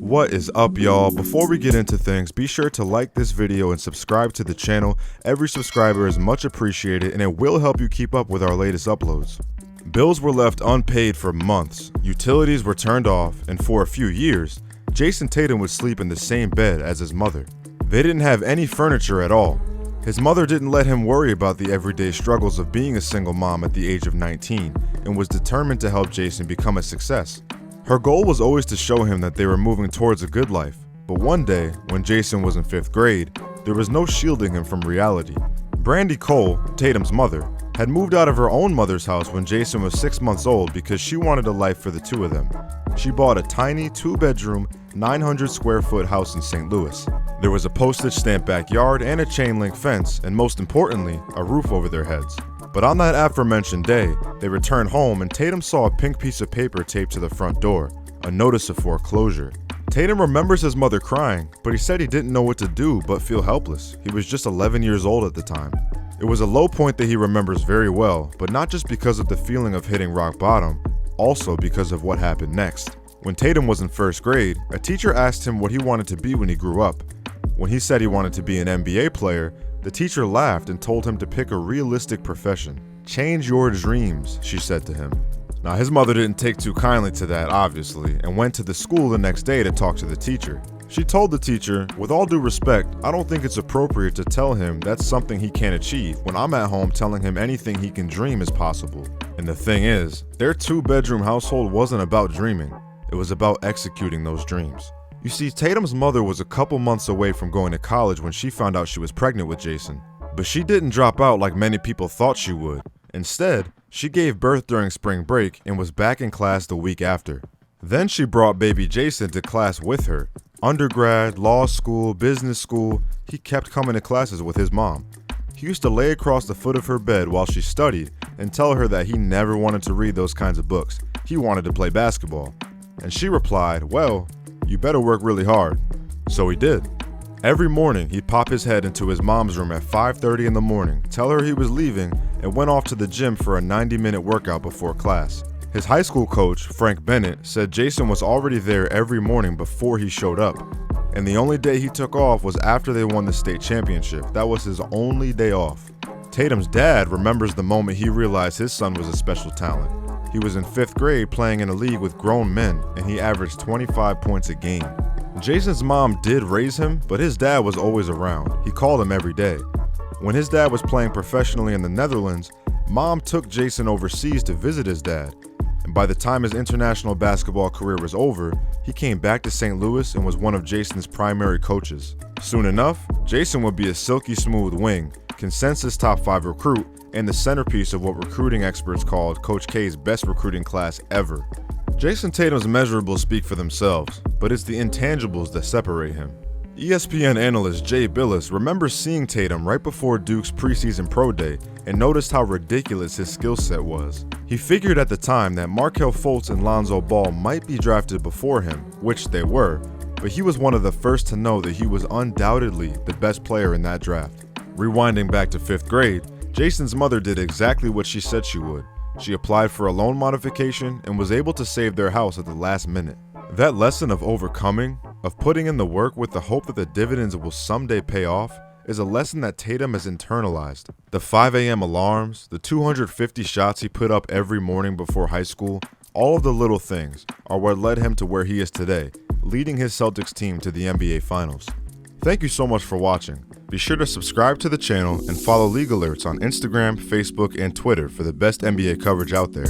What is up, y'all? Before we get into things, be sure to like this video and subscribe to the channel. Every subscriber is much appreciated and it will help you keep up with our latest uploads. Bills were left unpaid for months, utilities were turned off, and for a few years, Jayson Tatum would sleep in the same bed as his mother. They didn't have any furniture at all. His mother didn't let him worry about the everyday struggles of being a single mom at the age of 19 and was determined to help Jayson become a success. Her goal was always to show him that they were moving towards a good life, but one day, when Jayson was in 5th grade, there was no shielding him from reality. Brandy Cole, Tatum's mother, had moved out of her own mother's house when Jayson was 6 months old because she wanted a life for the two of them. She bought a tiny 2-bedroom, 900 square foot house in St. Louis. There was a postage-stamp backyard and a chain-link fence, and most importantly, a roof over their heads. But on that aforementioned day, they returned home and Tatum saw a pink piece of paper taped to the front door, a notice of foreclosure. Tatum remembers his mother crying, but he said he didn't know what to do but feel helpless. He was just 11 years old at the time. It was a low point that he remembers very well, but not just because of the feeling of hitting rock bottom, also because of what happened next. When Tatum was in 1st grade, a teacher asked him what he wanted to be when he grew up. When he said he wanted to be an NBA player, the teacher laughed and told him to pick a realistic profession. "Change your dreams," she said to him. Now, his mother didn't take too kindly to that, obviously, and went to the school the next day to talk to the teacher. She told the teacher, "With all due respect, I don't think it's appropriate to tell him that's something he can't achieve when I'm at home telling him anything he can dream is possible." And the thing is, their 2-bedroom household wasn't about dreaming. It was about executing those dreams. You see, Tatum's mother was a couple months away from going to college when she found out she was pregnant with Jayson. But she didn't drop out like many people thought she would. Instead, she gave birth during spring break and was back in class the week after. Then she brought baby Jayson to class with her. Undergrad, law school, business school, he kept coming to classes with his mom. He used to lay across the foot of her bed while she studied and tell her that he never wanted to read those kinds of books. He wanted to play basketball. And she replied, "Well, you better work really hard." So he did. Every morning, he'd pop his head into his mom's room at 5:30 in the morning, tell her he was leaving, and went off to the gym for a 90-minute workout before class. His high school coach, Frank Bennett, said Jayson was already there every morning before he showed up. And the only day he took off was after they won the state championship. That was his only day off. Tatum's dad remembers the moment he realized his son was a special talent. He was in 5th grade playing in a league with grown men, and he averaged 25 points a game. Jayson's mom did raise him, but his dad was always around. He called him every day. When his dad was playing professionally in the Netherlands, mom took Jayson overseas to visit his dad. And by the time his international basketball career was over, he came back to St. Louis and was one of Jayson's primary coaches. Soon enough, Jayson would be a silky smooth wing, consensus top 5 recruit, and the centerpiece of what recruiting experts called Coach K's best recruiting class ever. Jayson Tatum's measurables speak for themselves, but it's the intangibles that separate him. ESPN analyst Jay Billis remembers seeing Tatum right before Duke's preseason pro day and noticed how ridiculous his skill set was. He figured at the time that Markelle Fultz and Lonzo Ball might be drafted before him, which they were, but he was one of the first to know that he was undoubtedly the best player in that draft. Rewinding back to 5th grade, Jayson's mother did exactly what she said she would. She applied for a loan modification and was able to save their house at the last minute. That lesson of overcoming, of putting in the work with the hope that the dividends will someday pay off, is a lesson that Tatum has internalized. The 5 a.m. alarms, the 250 shots he put up every morning before high school, all of the little things are what led him to where he is today, leading his Celtics team to the NBA Finals. Thank you so much for watching. Be sure to subscribe to the channel and follow League Alerts on Instagram, Facebook, and Twitter for the best NBA coverage out there.